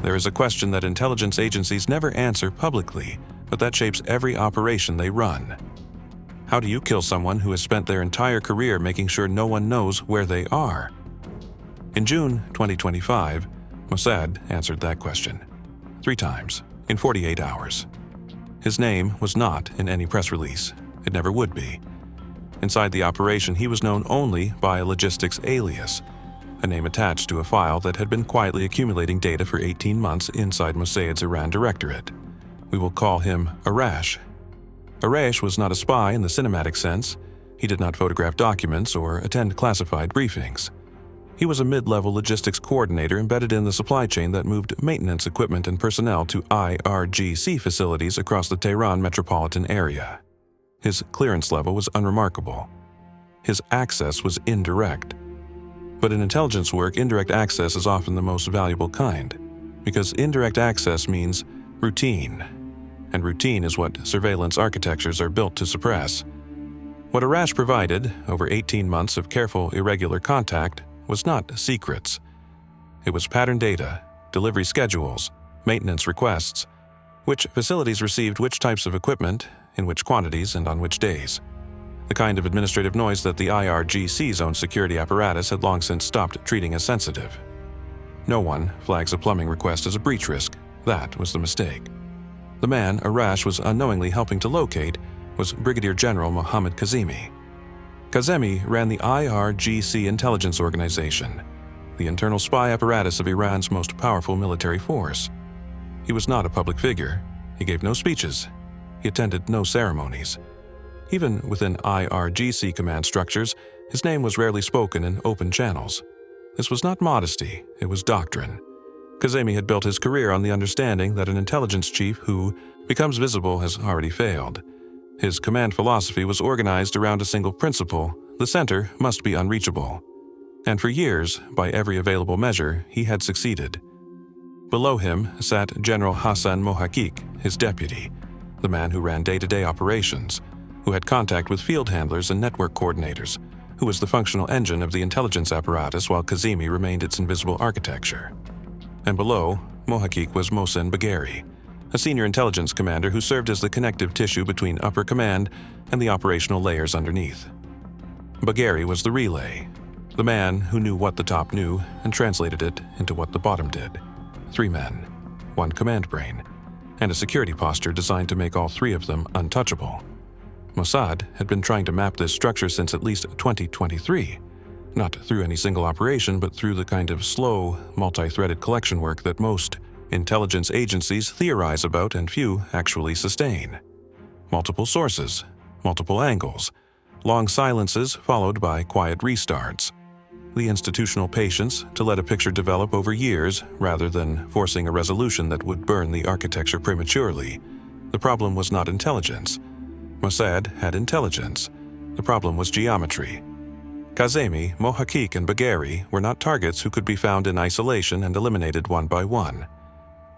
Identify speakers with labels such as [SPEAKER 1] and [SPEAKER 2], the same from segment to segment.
[SPEAKER 1] there is a question that intelligence agencies never answer publicly, but that shapes every operation they run. How do you kill someone who has spent their entire career making sure no one knows where they are? In June 2025, Mossad answered that question 3 times in 48 hours. His name was not in any press release. It never would be. Inside the operation, he was known only by a logistics alias, a name attached to a file that had been quietly accumulating data for 18 months inside Mossad's Iran directorate. We will call him Arash. Arash was not a spy in the cinematic sense. He did not photograph documents or attend classified briefings. He was a mid-level logistics coordinator embedded in the supply chain that moved maintenance equipment and personnel to IRGC facilities across the Tehran metropolitan area. His clearance level was unremarkable. His access was indirect. But in intelligence work, indirect access is often the most valuable kind, because indirect access means routine, and routine is what surveillance architectures are built to suppress. What Arash provided, over 18 months of careful, irregular contact, was not secrets. It was pattern data, delivery schedules, maintenance requests, which facilities received which types of equipment, in which quantities, and on which days. The kind of administrative noise that the IRGC's own security apparatus had long since stopped treating as sensitive. No one flags a plumbing request as a breach risk. That was the mistake. The man Arash was unknowingly helping to locate was Brigadier General Mohammad Kazemi. Kazemi ran the IRGC intelligence organization, the internal spy apparatus of Iran's most powerful military force. He was not a public figure. He gave no speeches. He attended no ceremonies. Even within IRGC command structures, his name was rarely spoken in open channels. This was not modesty, it was doctrine. Kazemi had built his career on the understanding that an intelligence chief who becomes visible has already failed. His command philosophy was organized around a single principle: the center must be unreachable. And for years, by every available measure, he had succeeded. Below him sat General Hassan Mohaqiq, his deputy, the man who ran day-to-day operations, who had contact with field handlers and network coordinators, who was the functional engine of the intelligence apparatus while Kazemi remained its invisible architecture. And below, Mohaqiq was Mohsen Bagheri, a senior intelligence commander who served as the connective tissue between upper command and the operational layers underneath. Bagheri was the relay, the man who knew what the top knew and translated it into what the bottom did. 3 men, 1 command brain, and a security posture designed to make all 3 of them untouchable. Mossad had been trying to map this structure since at least 2023, not through any single operation, but through the kind of slow, multi-threaded collection work that most intelligence agencies theorize about and few actually sustain. Multiple sources, multiple angles, long silences followed by quiet restarts. The institutional patience to let a picture develop over years rather than forcing a resolution that would burn the architecture prematurely. The problem was not intelligence. Mossad had intelligence. The problem was geometry. Kazemi, Mohaqiq, and Bagheri were not targets who could be found in isolation and eliminated one by one.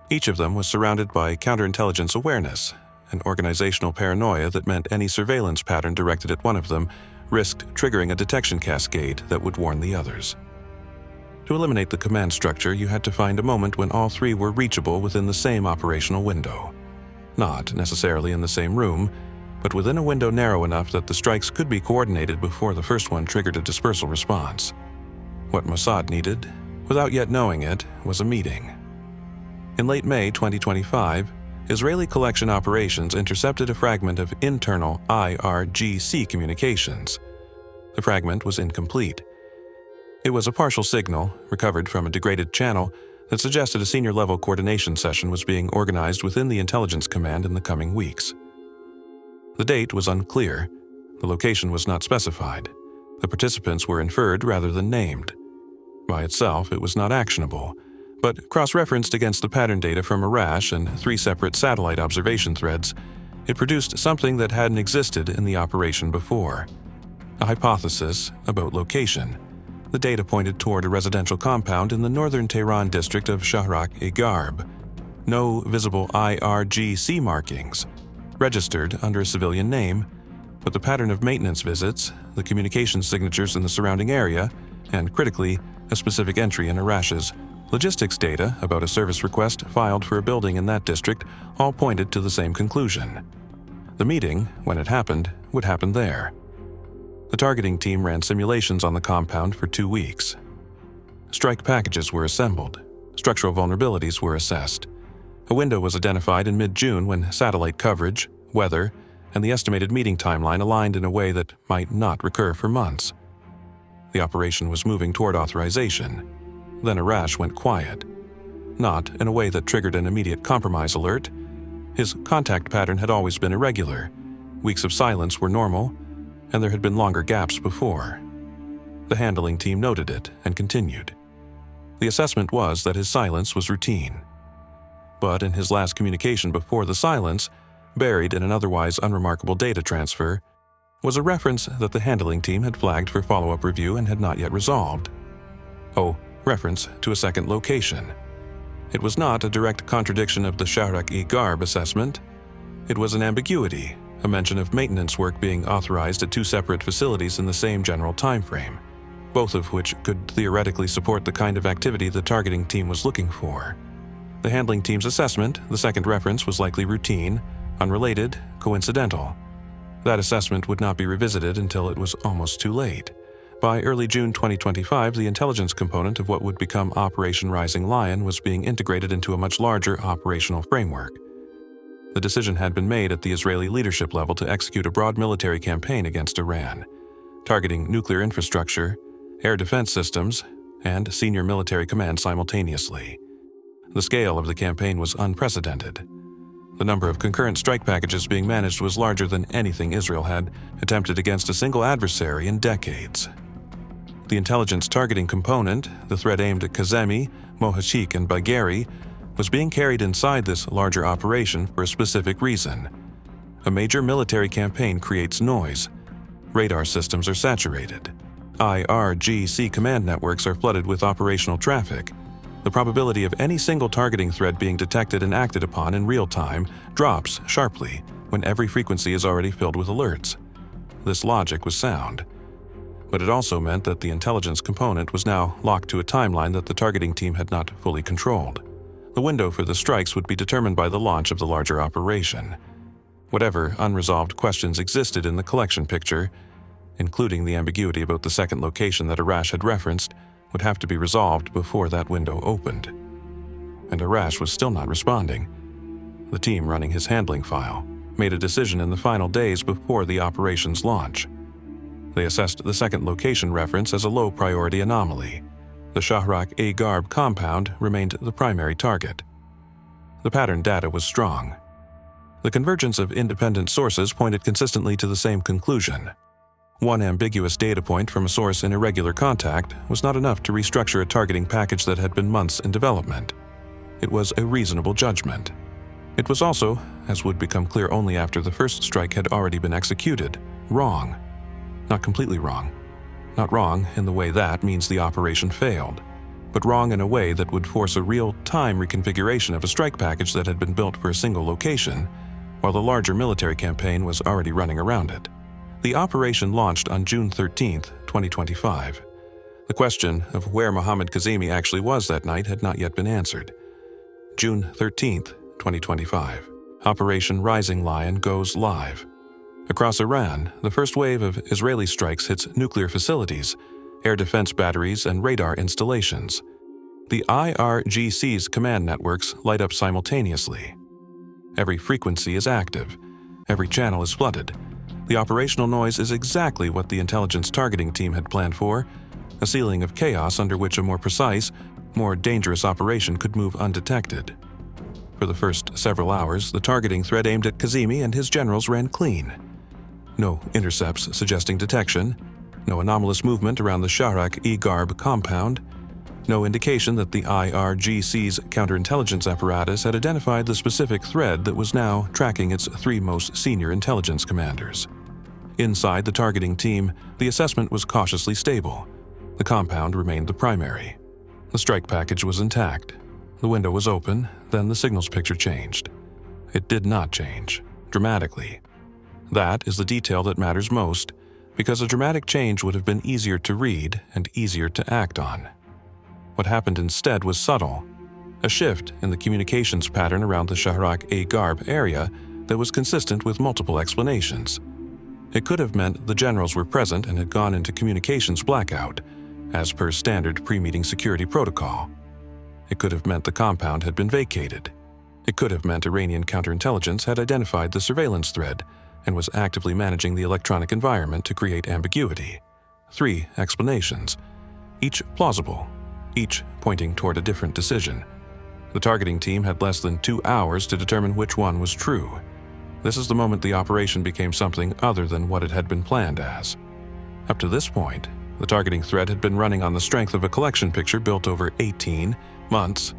[SPEAKER 1] Each of them was surrounded by counterintelligence awareness, an organizational paranoia that meant any surveillance pattern directed at one of them risked triggering a detection cascade that would warn the others. To eliminate the command structure, you had to find a moment when all 3 were reachable within the same operational window. Not necessarily in the same room, but within a window narrow enough that the strikes could be coordinated before the first one triggered a dispersal response. What Mossad needed, without yet knowing it, was a meeting. In late May 2025, Israeli collection operations intercepted a fragment of internal IRGC communications. The fragment was incomplete. It was a partial signal, recovered from a degraded channel, that suggested a senior-level coordination session was being organized within the intelligence command in the coming weeks. The date was unclear. The location was not specified. The participants were inferred rather than named. By itself, it was not actionable, but cross-referenced against the pattern data from Arash and 3 separate satellite observation threads, it produced something that hadn't existed in the operation before. A hypothesis about location. The data pointed toward a residential compound in the northern Tehran district of Shahrak-e-Garb. No visible IRGC markings. Registered under a civilian name, but the pattern of maintenance visits, the communication signatures in the surrounding area, and critically, a specific entry in Arash's Logistics data about a service request filed for a building in that district all pointed to the same conclusion. The meeting, when it happened, would happen there. The targeting team ran simulations on the compound for 2 weeks. Strike packages were assembled. Structural vulnerabilities were assessed. A window was identified in mid-June when satellite coverage, weather, and the estimated meeting timeline aligned in a way that might not recur for months. The operation was moving toward authorization. Then Arash went quiet. Not in a way that triggered an immediate compromise alert. His contact pattern had always been irregular. Weeks of silence were normal, and there had been longer gaps before. The handling team noted it and continued. The assessment was that his silence was routine. But in his last communication before the silence, buried in an otherwise unremarkable data transfer, was a reference that the handling team had flagged for follow-up review and had not yet resolved. Reference to a second location. It was not a direct contradiction of the Shahrak-e-Garb assessment. It was an ambiguity, a mention of maintenance work being authorized at 2 separate facilities in the same general timeframe, both of which could theoretically support the kind of activity the targeting team was looking for. The handling team's assessment, the second reference, was likely routine, unrelated, coincidental. That assessment would not be revisited until it was almost too late. By early June 2025, the intelligence component of what would become Operation Rising Lion was being integrated into a much larger operational framework. The decision had been made at the Israeli leadership level to execute a broad military campaign against Iran, targeting nuclear infrastructure, air defense systems, and senior military command simultaneously. The scale of the campaign was unprecedented. The number of concurrent strike packages being managed was larger than anything Israel had attempted against a single adversary in decades. The intelligence targeting component, the threat aimed at Kazemi, Mohashik, and Bagheri, was being carried inside this larger operation for a specific reason. A major military campaign creates noise. Radar systems are saturated. IRGC command networks are flooded with operational traffic. The probability of any single targeting thread being detected and acted upon in real time drops sharply when every frequency is already filled with alerts. This logic was sound. But it also meant that the intelligence component was now locked to a timeline that the targeting team had not fully controlled. The window for the strikes would be determined by the launch of the larger operation. Whatever unresolved questions existed in the collection picture, including the ambiguity about the second location that Arash had referenced, would have to be resolved before that window opened. And Arash was still not responding. The team running his handling file made a decision in the final days before the operation's launch. They assessed the second location reference as a low-priority anomaly. The Shahrak-e-Garb compound remained the primary target. The pattern data was strong. The convergence of independent sources pointed consistently to the same conclusion. One ambiguous data point from a source in irregular contact was not enough to restructure a targeting package that had been months in development. It was a reasonable judgment. It was also, as would become clear only after the first strike had already been executed, wrong. Not completely wrong. Not wrong in the way that means the operation failed, but wrong in a way that would force a real-time reconfiguration of a strike package that had been built for a single location, while the larger military campaign was already running around it. The operation launched on June 13, 2025. The question of where Mohammad Kazemi actually was that night had not yet been answered. June 13, 2025. Operation Rising Lion goes live. Across Iran, the first wave of Israeli strikes hits nuclear facilities, air defense batteries, and radar installations. The IRGC's command networks light up simultaneously. Every frequency is active. Every channel is flooded. The operational noise is exactly what the intelligence targeting team had planned for, a ceiling of chaos under which a more precise, more dangerous operation could move undetected. For the first several hours, the targeting thread aimed at Kazemi and his generals ran clean. No intercepts suggesting detection, no anomalous movement around the Shahrak-e-Garb compound, no indication that the IRGC's counterintelligence apparatus had identified the specific thread that was now tracking its 3 most senior intelligence commanders. Inside the targeting team, the assessment was cautiously stable. The compound remained the primary. The strike package was intact. The window was open, then the signals picture changed. It did not change, dramatically. That is the detail that matters most, because a dramatic change would have been easier to read and easier to act on. What happened instead was subtle, a shift in the communications pattern around the Shahrak-e-Garb area that was consistent with multiple explanations. It could have meant the generals were present and had gone into communications blackout, as per standard pre-meeting security protocol. It could have meant the compound had been vacated. It could have meant Iranian counterintelligence had identified the surveillance thread and was actively managing the electronic environment to create ambiguity. 3 explanations, each plausible, each pointing toward a different decision. The targeting team had less than 2 hours to determine which one was true. This is the moment the operation became something other than what it had been planned as. Up to this point, the targeting thread had been running on the strength of a collection picture built over 18 months.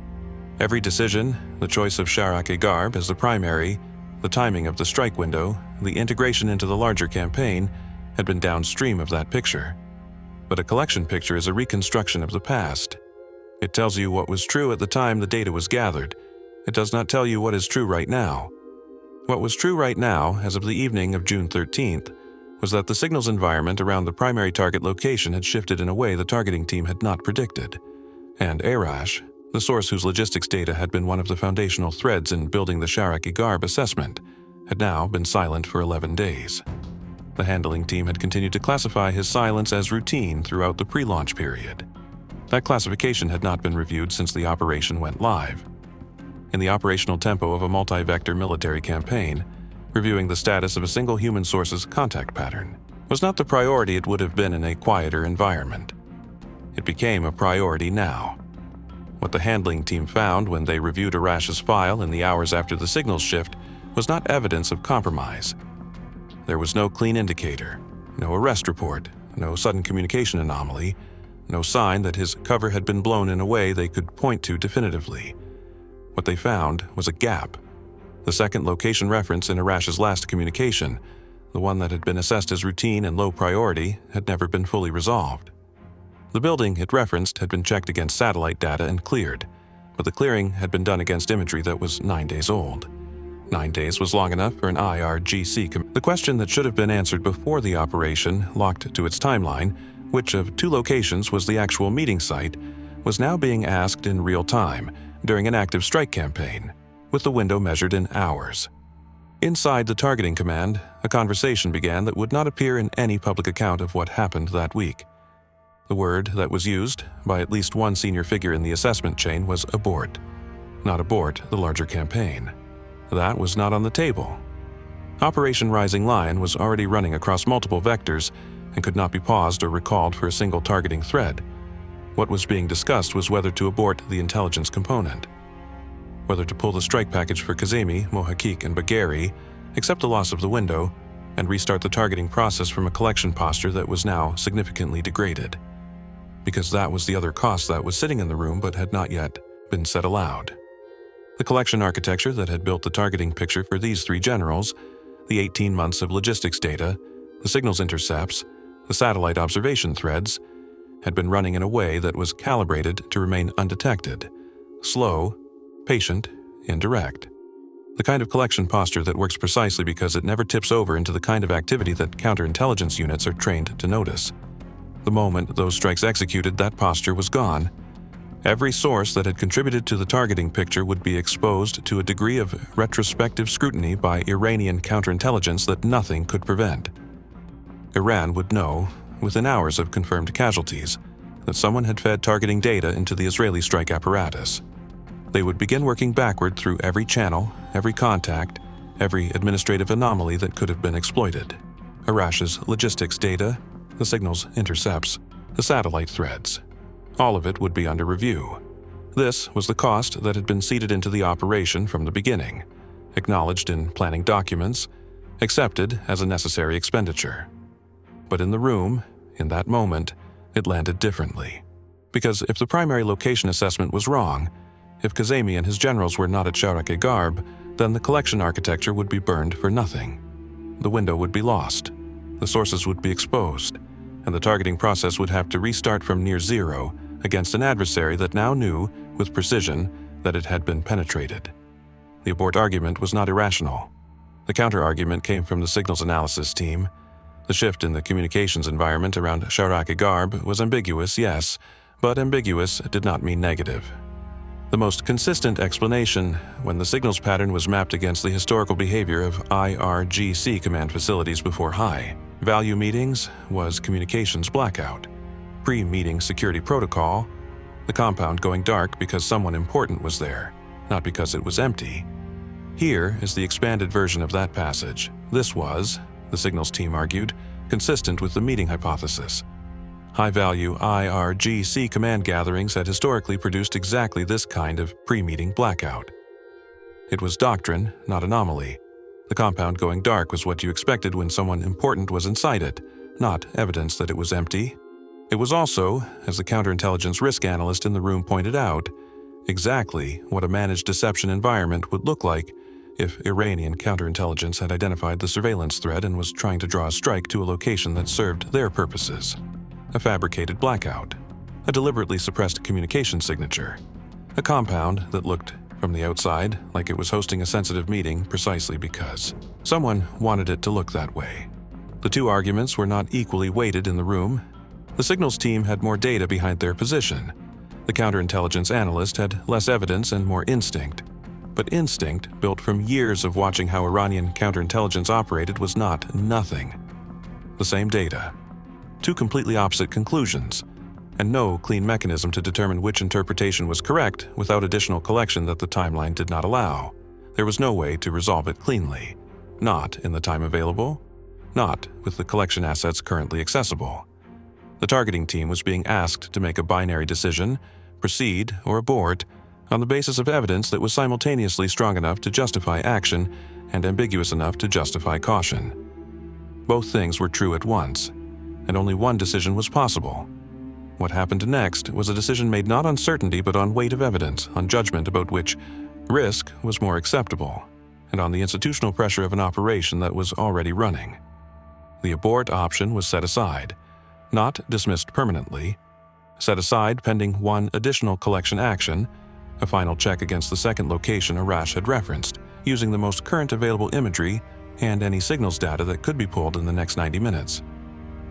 [SPEAKER 1] Every decision, the choice of Shahrak-e-Garb as the primary, the timing of the strike window, the integration into the larger campaign, had been downstream of that picture. But a collection picture is a reconstruction of the past. It tells you what was true at the time the data was gathered. It does not tell you what is true right now. What was true right now, as of the evening of June 13th, was that the signals environment around the primary target location had shifted in a way the targeting team had not predicted. And Arash, the source whose logistics data had been one of the foundational threads in building the Shahrak-e-Garb assessment, had now been silent for 11 days. The handling team had continued to classify his silence as routine throughout the pre-launch period. That classification had not been reviewed since the operation went live. In the operational tempo of a multi-vector military campaign, reviewing the status of a single human source's contact pattern was not the priority it would have been in a quieter environment. It became a priority now. What the handling team found when they reviewed Arash's file in the hours after the signals shift was not evidence of compromise. There was no clean indicator, no arrest report, no sudden communication anomaly, no sign that his cover had been blown in a way they could point to definitively. What they found was a gap. The second location reference in Arash's last communication, the one that had been assessed as routine and low priority, had never been fully resolved. The building it referenced had been checked against satellite data and cleared, but the clearing had been done against imagery that was 9 days old. 9 days was long enough for an IRGC. The question that should have been answered before the operation locked to its timeline, which of 2 locations was the actual meeting site, was now being asked in real time during an active strike campaign, with the window measured in hours. Inside the targeting command, a conversation began that would not appear in any public account of what happened that week. The word that was used by at least one senior figure in the assessment chain was abort. Not abort the larger campaign. That was not on the table. Operation Rising Lion was already running across multiple vectors and could not be paused or recalled for a single targeting thread. What was being discussed was whether to abort the intelligence component, whether to pull the strike package for Kazemi, Mohakik, and Bagheri, accept the loss of the window, and restart the targeting process from a collection posture that was now significantly degraded. Because that was the other cost that was sitting in the room but had not yet been said aloud. The collection architecture that had built the targeting picture for these 3 generals, the 18 months of logistics data, the signals intercepts, the satellite observation threads, had been running in a way that was calibrated to remain undetected, slow, patient, indirect. The kind of collection posture that works precisely because it never tips over into the kind of activity that counterintelligence units are trained to notice. The moment those strikes executed, that posture was gone. Every source that had contributed to the targeting picture would be exposed to a degree of retrospective scrutiny by Iranian counterintelligence that nothing could prevent. Iran would know, within hours of confirmed casualties, that someone had fed targeting data into the Israeli strike apparatus. They would begin working backward through every channel, every contact, every administrative anomaly that could have been exploited. Arash's logistics data, the signals intercepts, the satellite threads. All of it would be under review. This was the cost that had been seeded into the operation from the beginning, acknowledged in planning documents, accepted as a necessary expenditure. But in the room, in that moment, it landed differently. Because if the primary location assessment was wrong, if Kazemi and his generals were not at Shahrak-e-Garb, then the collection architecture would be burned for nothing. The window would be lost. The sources would be exposed, and the targeting process would have to restart from near zero against an adversary that now knew, with precision, that it had been penetrated. The abort argument was not irrational. The counter-argument came from the signals analysis team. The shift in the communications environment around Shahrak-e-Garb was ambiguous, yes, but ambiguous did not mean negative. The most consistent explanation, when the signals pattern was mapped against the historical behavior of IRGC command facilities before high-value meetings, was communications blackout, pre-meeting security protocol, the compound going dark because someone important was there, not because it was empty. Here is the expanded version of that passage. This was, the signals team argued, consistent with the meeting hypothesis. High-value IRGC command gatherings had historically produced exactly this kind of pre-meeting blackout. It was doctrine, not anomaly. The compound going dark was what you expected when someone important was inside it, not evidence that it was empty. It was also, as the counterintelligence risk analyst in the room pointed out, exactly what a managed deception environment would look like if Iranian counterintelligence had identified the surveillance threat and was trying to draw a strike to a location that served their purposes. A fabricated blackout, a deliberately suppressed communication signature, a compound that looked, from the outside, like it was hosting a sensitive meeting precisely because someone wanted it to look that way. The two arguments were not equally weighted in the room. The signals team had more data behind their position. The counterintelligence analyst had less evidence and more instinct. But instinct, built from years of watching how Iranian counterintelligence operated, was not nothing. The same data. Two completely opposite conclusions, and no clean mechanism to determine which interpretation was correct without additional collection that the timeline did not allow. There was no way to resolve it cleanly. Not in the time available, not with the collection assets currently accessible. The targeting team was being asked to make a binary decision, proceed or abort, on the basis of evidence that was simultaneously strong enough to justify action and ambiguous enough to justify caution. Both things were true at once, and only one decision was possible. What happened next was a decision made not on certainty but on weight of evidence, on judgment about which risk was more acceptable, and on the institutional pressure of an operation that was already running. The abort option was set aside, not dismissed permanently, set aside pending one additional collection action, a final check against the second location Arash had referenced, using the most current available imagery and any signals data that could be pulled in the next 90 minutes.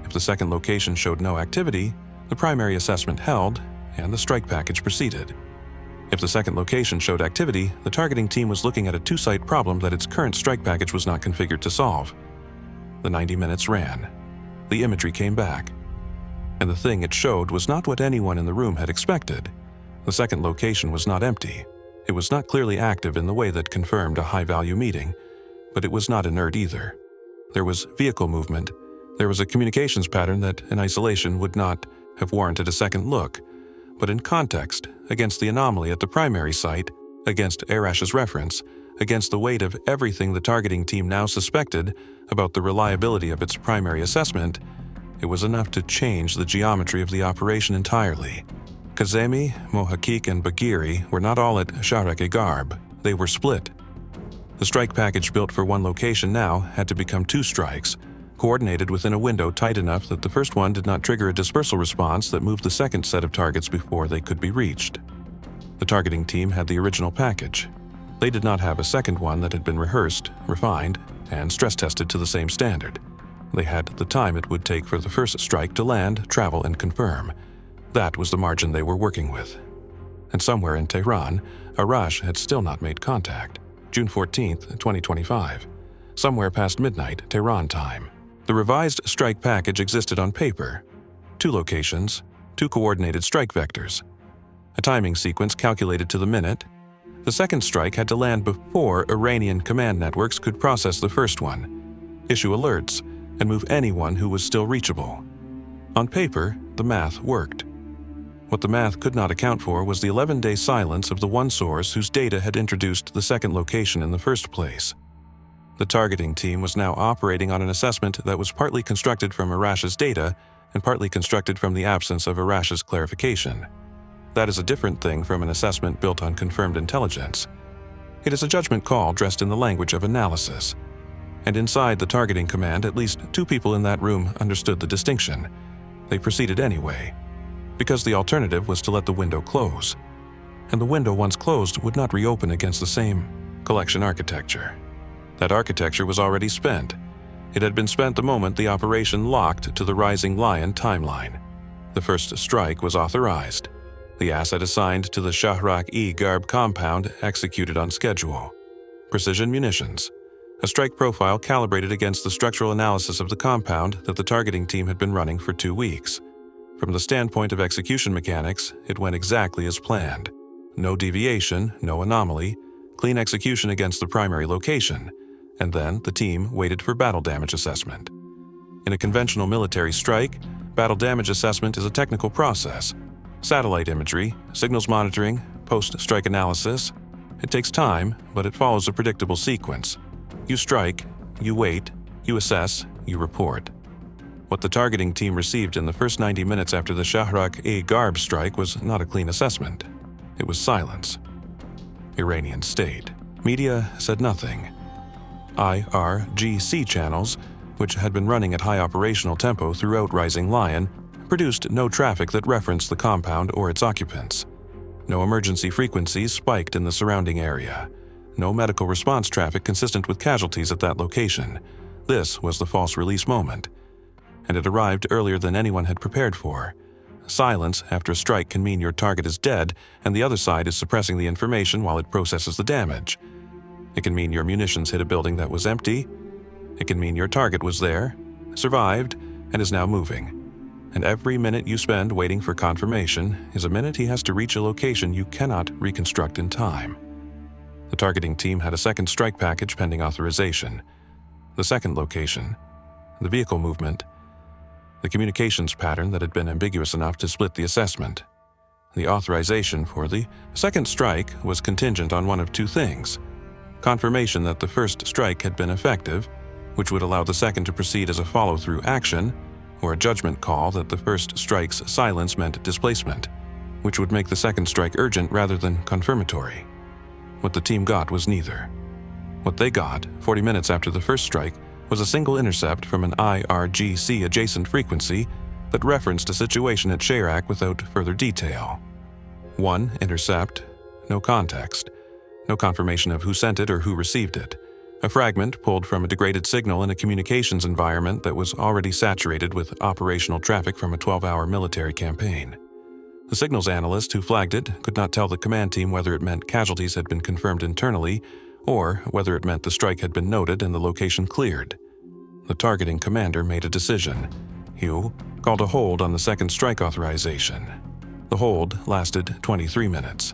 [SPEAKER 1] If the second location showed no activity, the primary assessment held, and the strike package proceeded. If the second location showed activity, the targeting team was looking at a two-site problem that its current strike package was not configured to solve. The 90 minutes ran. The imagery came back. And the thing it showed was not what anyone in the room had expected. The second location was not empty. It was not clearly active in the way that confirmed a high-value meeting, but it was not inert either. There was vehicle movement. There was a communications pattern that, in isolation, would not have warranted a second look, but in context, against the anomaly at the primary site, against Arash's reference, against the weight of everything the targeting team now suspected about the reliability of its primary assessment, it was enough to change the geometry of the operation entirely. Kazemi, Mohakik, and Baghiri were not all at Shahrek-e-Garb. They were split. The strike package built for one location now had to become two strikes, coordinated within a window tight enough that the first one did not trigger a dispersal response that moved the second set of targets before they could be reached. The targeting team had the original package. They did not have a second one that had been rehearsed, refined, and stress-tested to the same standard. They had the time it would take for the first strike to land, travel, and confirm. That was the margin they were working with. And somewhere in Tehran, Arash had still not made contact. June 14, 2025. Somewhere past midnight, Tehran time. The revised strike package existed on paper. Two locations, two coordinated strike vectors. A timing sequence calculated to the minute. The second strike had to land before Iranian command networks could process the first one, issue alerts, and move anyone who was still reachable. On paper, the math worked. What the math could not account for was the 11-day silence of the one source whose data had introduced the second location in the first place. The targeting team was now operating on an assessment that was partly constructed from Arash's data and partly constructed from the absence of Arash's clarification. That is a different thing from an assessment built on confirmed intelligence. It is a judgment call dressed in the language of analysis. And inside the targeting command, at least two people in that room understood the distinction. They proceeded anyway, because the alternative was to let the window close. And the window once closed would not reopen against the same collection architecture. That architecture was already spent. It had been spent the moment the operation locked to the Rising Lion timeline. The first strike was authorized. The asset assigned to the Shahrak-e-Garb compound executed on schedule. Precision munitions. A strike profile calibrated against the structural analysis of the compound that the targeting team had been running for 2 weeks. From the standpoint of execution mechanics, it went exactly as planned. No deviation, no anomaly, clean execution against the primary location, and then the team waited for battle damage assessment. In a conventional military strike, battle damage assessment is a technical process. Satellite imagery, signals monitoring, post-strike analysis. It takes time, but it follows a predictable sequence. You strike, you wait, you assess, you report. What the targeting team received in the first 90 minutes after the Shahrak-e-Garb strike was not a clean assessment. It was silence. Iranian state. Media said nothing. IRGC channels, which had been running at high operational tempo throughout Rising Lion, produced no traffic that referenced the compound or its occupants. No emergency frequencies spiked in the surrounding area. No medical response traffic consistent with casualties at that location. This was the false release moment. And it arrived earlier than anyone had prepared for. Silence after a strike can mean your target is dead and the other side is suppressing the information while it processes the damage. It can mean your munitions hit a building that was empty. It can mean your target was there, survived, and is now moving. And every minute you spend waiting for confirmation is a minute he has to reach a location you cannot reconstruct in time. The targeting team had a second strike package pending authorization. The second location, the vehicle movement, the communications pattern that had been ambiguous enough to split the assessment. The authorization for the second strike was contingent on one of two things: confirmation that the first strike had been effective, which would allow the second to proceed as a follow-through action, or a judgment call that the first strike's silence meant displacement, which would make the second strike urgent rather than confirmatory. What the team got was neither. What they got, 40 minutes after the first strike, was a single intercept from an IRGC adjacent frequency that referenced a situation at Shahrak without further detail. One intercept, no context, no confirmation of who sent it or who received it. A fragment pulled from a degraded signal in a communications environment that was already saturated with operational traffic from a 12-hour military campaign. The signals analyst who flagged it could not tell the command team whether it meant casualties had been confirmed internally or whether it meant the strike had been noted and the location cleared. The targeting commander made a decision. Hugh called a hold on the second strike authorization. The hold lasted 23 minutes.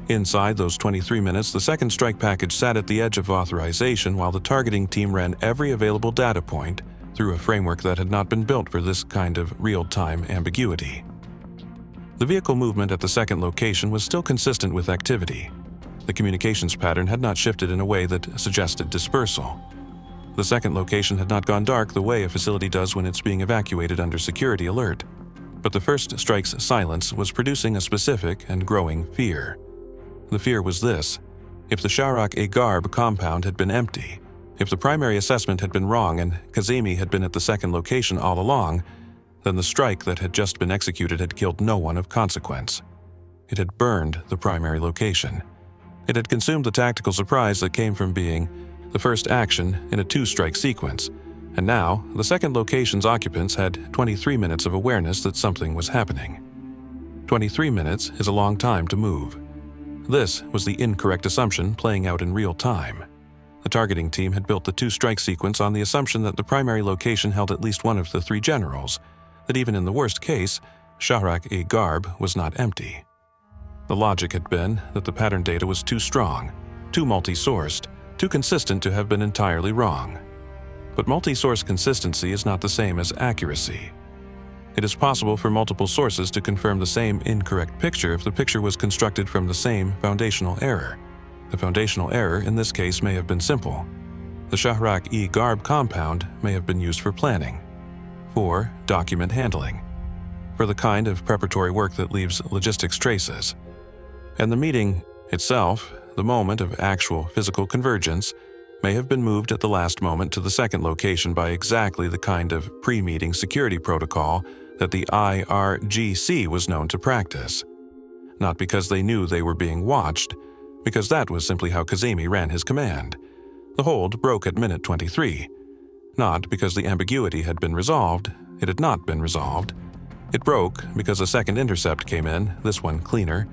[SPEAKER 1] Inside those 23 minutes, the second strike package sat at the edge of authorization while the targeting team ran every available data point through a framework that had not been built for this kind of real-time ambiguity. The vehicle movement at the second location was still consistent with activity. The communications pattern had not shifted in a way that suggested dispersal. The second location had not gone dark the way a facility does when it's being evacuated under security alert. But the first strike's silence was producing a specific and growing fear. The fear was this: if the Shahrak-e-Garb compound had been empty, if the primary assessment had been wrong and Kazemi had been at the second location all along, then the strike that had just been executed had killed no one of consequence. It had burned the primary location. It had consumed the tactical surprise that came from being the first action in a two-strike sequence, and now the second location's occupants had 23 minutes of awareness that something was happening. 23 minutes is a long time to move. This was the incorrect assumption playing out in real time. The targeting team had built the two-strike sequence on the assumption that the primary location held at least one of the three generals, that even in the worst case, Shahrak-e-Garb was not empty. The logic had been that the pattern data was too strong, too multi-sourced, too consistent to have been entirely wrong. But multi-source consistency is not the same as accuracy. It is possible for multiple sources to confirm the same incorrect picture if the picture was constructed from the same foundational error. The foundational error in this case may have been simple. The Shahrak-e-Garb compound may have been used for planning, for document handling, for the kind of preparatory work that leaves logistics traces. And the meeting itself, the moment of actual physical convergence, may have been moved at the last moment to the second location by exactly the kind of pre-meeting security protocol that the IRGC was known to practice. Not because they knew they were being watched, because that was simply how Kazemi ran his command. The hold broke at minute 23. Not because the ambiguity had been resolved, it had not been resolved. It broke because a second intercept came in, this one cleaner,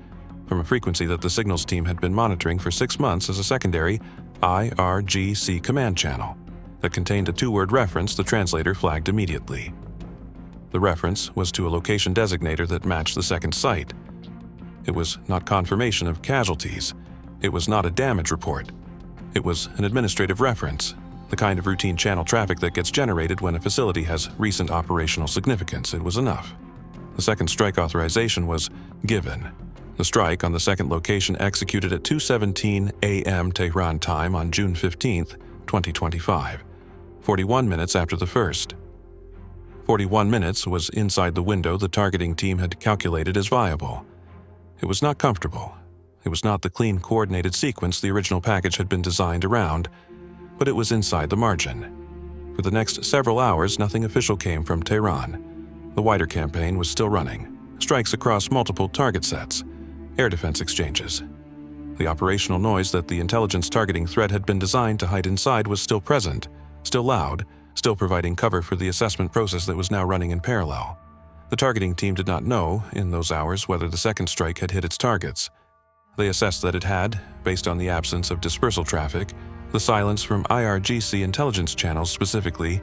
[SPEAKER 1] from a frequency that the signals team had been monitoring for 6 months as a secondary IRGC command channel that contained a 2-word reference the translator flagged immediately. The reference was to a location designator that matched the second site. It was not confirmation of casualties. It was not a damage report. It was an administrative reference, the kind of routine channel traffic that gets generated when a facility has recent operational significance. It was enough. The second strike authorization was given. The strike on the second location executed at 2:17 a.m. Tehran time on June 15, 2025, 41 minutes after the first. 41 minutes was inside the window the targeting team had calculated as viable. It was not comfortable. It was not the clean, coordinated sequence the original package had been designed around, but it was inside the margin. For the next several hours, nothing official came from Tehran. The wider campaign was still running. Strikes across multiple target sets, air defense exchanges. The operational noise that the intelligence targeting thread had been designed to hide inside was still present, still loud, still providing cover for the assessment process that was now running in parallel. The targeting team did not know, in those hours, whether the second strike had hit its targets. They assessed that it had, based on the absence of dispersal traffic, the silence from IRGC intelligence channels specifically,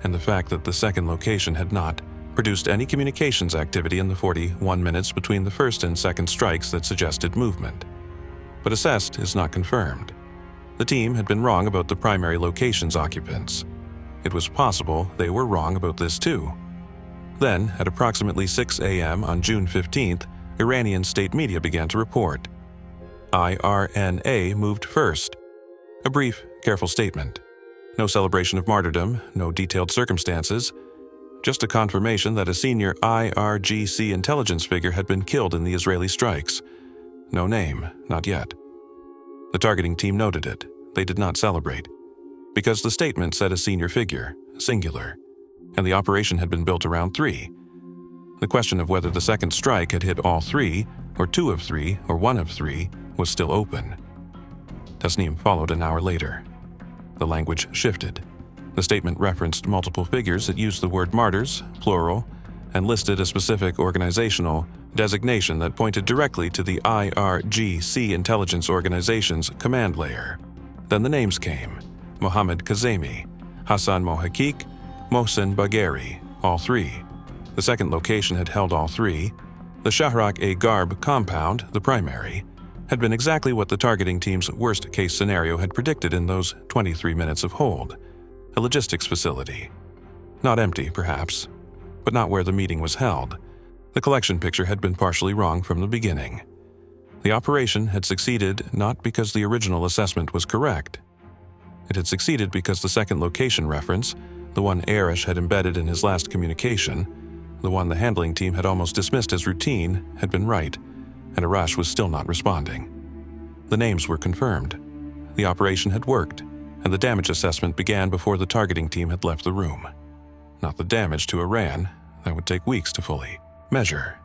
[SPEAKER 1] and the fact that the second location had not produced any communications activity in the 41 minutes between the first and second strikes that suggested movement. But assessed is not confirmed. The team had been wrong about the primary location's occupants. It was possible they were wrong about this too. Then, at approximately 6 a.m. on June 15th, Iranian state media began to report. IRNA moved first. A brief, careful statement. No celebration of martyrdom, no detailed circumstances, just a confirmation that a senior IRGC intelligence figure had been killed in the Israeli strikes. No name, not yet. The targeting team noted it. They did not celebrate. Because the statement said a senior figure, singular, and the operation had been built around 3. The question of whether the second strike had hit all 3, or 2 of 3, or 1 of 3, was still open. Tasnim followed an hour later. The language shifted. The statement referenced multiple figures that used the word martyrs, plural, and listed a specific organizational designation that pointed directly to the IRGC intelligence organization's command layer. Then the names came: Mohammad Kazemi, Hassan Mohakik, Mohsen Bagheri, all 3. The second location had held all 3. The Shahrak-e-Garb compound, the primary, had been exactly what the targeting team's worst-case scenario had predicted in those 23 minutes of hold. A logistics facility. Not empty, perhaps, but not where the meeting was held. The collection picture had been partially wrong from the beginning. The operation had succeeded not because the original assessment was correct. It had succeeded because the second location reference, the one Arish had embedded in his last communication, the one the handling team had almost dismissed as routine, had been right, and Arash was still not responding. The names were confirmed. The operation had worked, and the damage assessment began before the targeting team had left the room. Not the damage to Iran, that would take weeks to fully measure.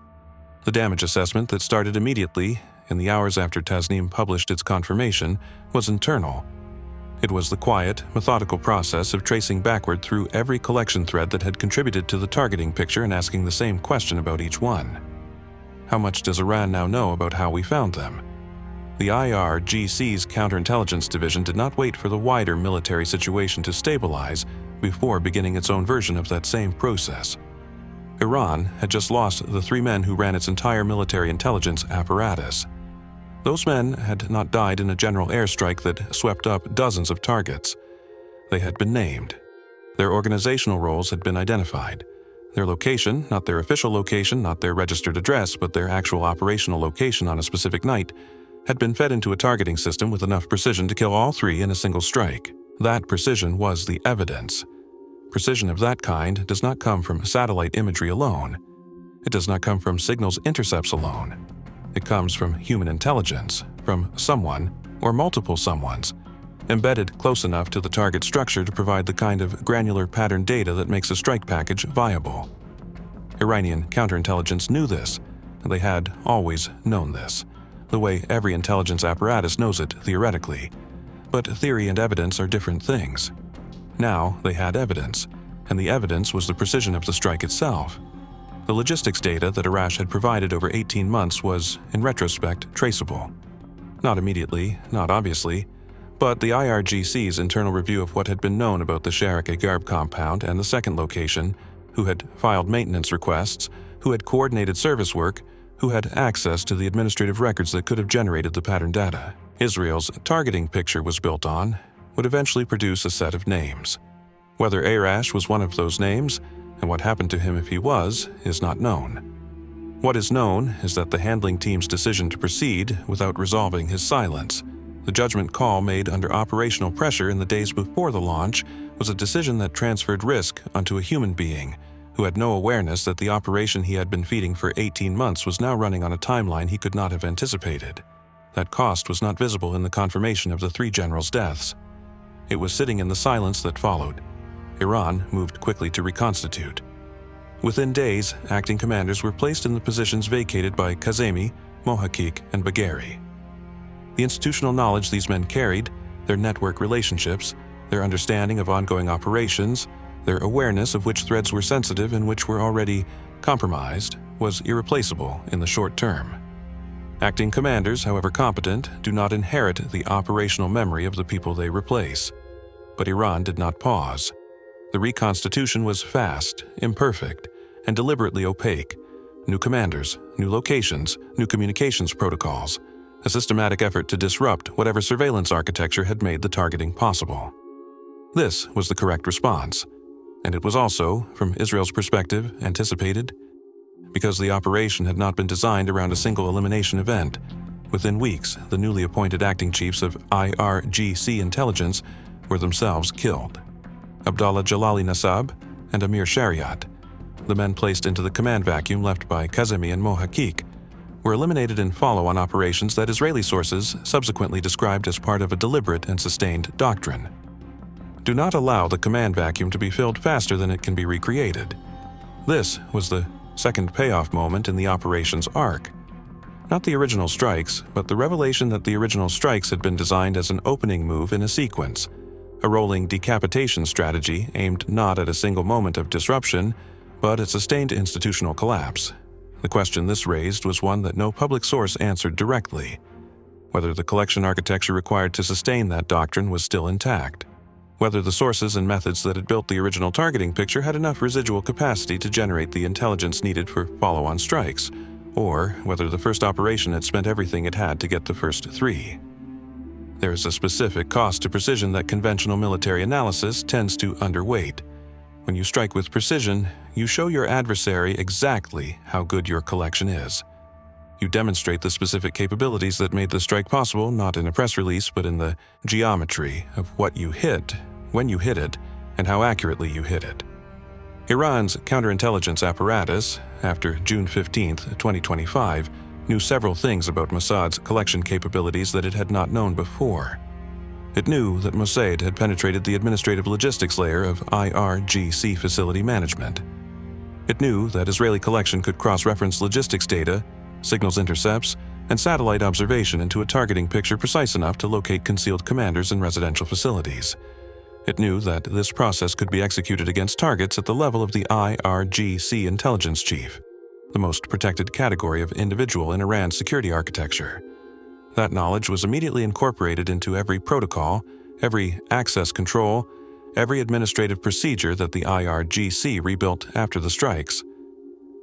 [SPEAKER 1] The damage assessment that started immediately, in the hours after Tasnim published its confirmation, was internal. It was the quiet, methodical process of tracing backward through every collection thread that had contributed to the targeting picture and asking the same question about each one. How much does Iran now know about how we found them? The IRGC's counterintelligence division did not wait for the wider military situation to stabilize before beginning its own version of that same process. Iran had just lost the 3 men who ran its entire military intelligence apparatus. Those men had not died in a general airstrike that swept up dozens of targets. They had been named. Their organizational roles had been identified. Their location, not their official location, not their registered address, but their actual operational location on a specific night, had been fed into a targeting system with enough precision to kill all 3 in a single strike. That precision was the evidence. Precision of that kind does not come from satellite imagery alone. It does not come from signals intercepts alone. It comes from human intelligence, from someone, or multiple someones, embedded close enough to the target structure to provide the kind of granular pattern data that makes a strike package viable. Iranian counterintelligence knew this, and they had always known this, the way every intelligence apparatus knows it theoretically. But theory and evidence are different things. Now they had evidence, and the evidence was the precision of the strike itself. The logistics data that Arash had provided over 18 months was, in retrospect, traceable. Not immediately, not obviously, but the IRGC's internal review of what had been known about the Sharik-e-Garb compound and the second location, who had filed maintenance requests, who had coordinated service work, who had access to the administrative records that could have generated the pattern data Israel's targeting picture was built on, would eventually produce a set of names. Whether Arash was one of those names, and what happened to him if he was, is not known. What is known is that the handling team's decision to proceed without resolving his silence, the judgment call made under operational pressure in the days before the launch, was a decision that transferred risk onto a human being who had no awareness that the operation he had been feeding for 18 months was now running on a timeline he could not have anticipated. That cost was not visible in the confirmation of the 3 generals' deaths. It was sitting in the silence that followed. Iran moved quickly to reconstitute. Within days, acting commanders were placed in the positions vacated by Kazemi, Mohakik, and Bagheri. The institutional knowledge these men carried, their network relationships, their understanding of ongoing operations, their awareness of which threads were sensitive and which were already compromised, was irreplaceable in the short term. Acting commanders, however competent, do not inherit the operational memory of the people they replace. But Iran did not pause. The reconstitution was fast, imperfect, and deliberately opaque. New commanders, new locations, new communications protocols, a systematic effort to disrupt whatever surveillance architecture had made the targeting possible. This was the correct response, and it was also, from Israel's perspective, anticipated. Because the operation had not been designed around a single elimination event, within weeks, the newly appointed acting chiefs of IRGC intelligence were themselves killed. Abdallah Jalali Nasab and Amir Shariat, the men placed into the command vacuum left by Kazemi and Mohakik, were eliminated in follow-on operations that Israeli sources subsequently described as part of a deliberate and sustained doctrine. Do not allow the command vacuum to be filled faster than it can be recreated. This was the second payoff moment in the operation's arc. Not the original strikes, but the revelation that the original strikes had been designed as an opening move in a sequence, a rolling decapitation strategy aimed not at a single moment of disruption, but at sustained institutional collapse. The question this raised was one that no public source answered directly: whether the collection architecture required to sustain that doctrine was still intact, whether the sources and methods that had built the original targeting picture had enough residual capacity to generate the intelligence needed for follow-on strikes, or whether the first operation had spent everything it had to get the first 3. There is a specific cost to precision that conventional military analysis tends to underweight. When you strike with precision, you show your adversary exactly how good your collection is. You demonstrate the specific capabilities that made the strike possible, not in a press release, but in the geometry of what you hit, when you hit it, and how accurately you hit it. Iran's counterintelligence apparatus, after June 15, 2025, knew several things about Mossad's collection capabilities that it had not known before. It knew that Mossad had penetrated the administrative logistics layer of IRGC facility management. It knew that Israeli collection could cross-reference logistics data, signals intercepts, and satellite observation into a targeting picture precise enough to locate concealed commanders in residential facilities. It knew that this process could be executed against targets at the level of the IRGC intelligence chief, the most protected category of individual in Iran's security architecture. That knowledge was immediately incorporated into every protocol, every access control, every administrative procedure that the IRGC rebuilt after the strikes.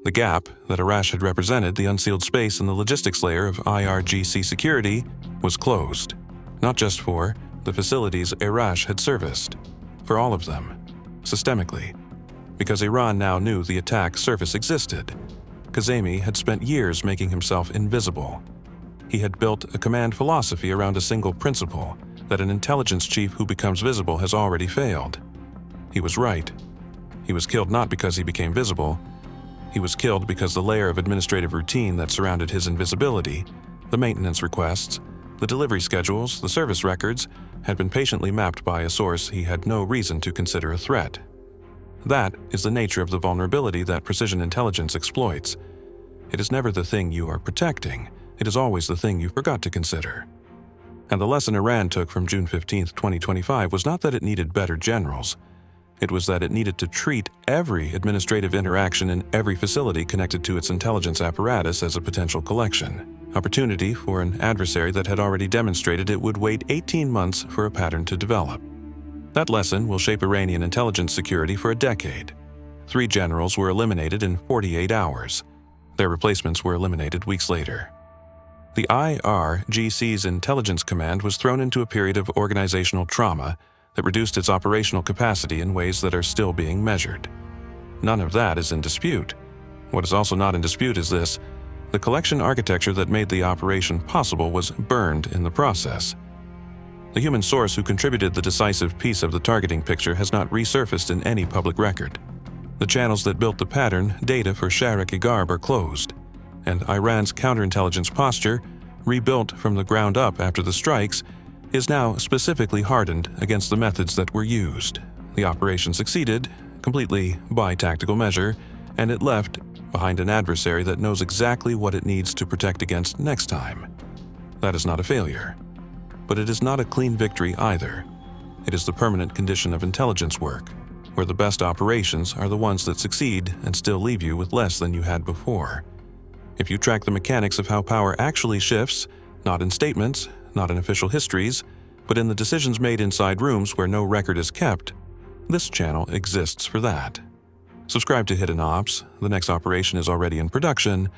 [SPEAKER 1] The gap that Arash had represented, the unsealed space in the logistics layer of IRGC security, was closed, not just for the facilities Arash had serviced, for all of them, systemically, because Iran now knew the attack surface existed. Kazemi had spent years making himself invisible. He had built a command philosophy around a single principle, that an intelligence chief who becomes visible has already failed. He was right. He was killed not because he became visible. He was killed because the layer of administrative routine that surrounded his invisibility, the maintenance requests, the delivery schedules, the service records, had been patiently mapped by a source he had no reason to consider a threat. That is the nature of the vulnerability that precision intelligence exploits. It is never the thing you are protecting. It is always the thing you forgot to consider. And the lesson Iran took from June 15, 2025 was not that it needed better generals. It was that it needed to treat every administrative interaction in every facility connected to its intelligence apparatus as a potential collection opportunity for an adversary that had already demonstrated it would wait 18 months for a pattern to develop. That lesson will shape Iranian intelligence security for a decade. 3 generals were eliminated in 48 hours. Their replacements were eliminated weeks later. The IRGC's intelligence command was thrown into a period of organizational trauma that reduced its operational capacity in ways that are still being measured. None of that is in dispute. What is also not in dispute is this: the collection architecture that made the operation possible was burned in the process. The human source who contributed the decisive piece of the targeting picture has not resurfaced in any public record. The channels that built the pattern data for Sharik-e-Garb are closed, and Iran's counterintelligence posture, rebuilt from the ground up after the strikes, is now specifically hardened against the methods that were used. The operation succeeded, completely by tactical measure, and it left behind an adversary that knows exactly what it needs to protect against next time. That is not a failure. But it is not a clean victory either. It is the permanent condition of intelligence work, where the best operations are the ones that succeed and still leave you with less than you had before. If you track the mechanics of how power actually shifts, not in statements, not in official histories, but in the decisions made inside rooms where no record is kept, this channel exists for that. Subscribe to Hidden Ops. The next operation is already in production,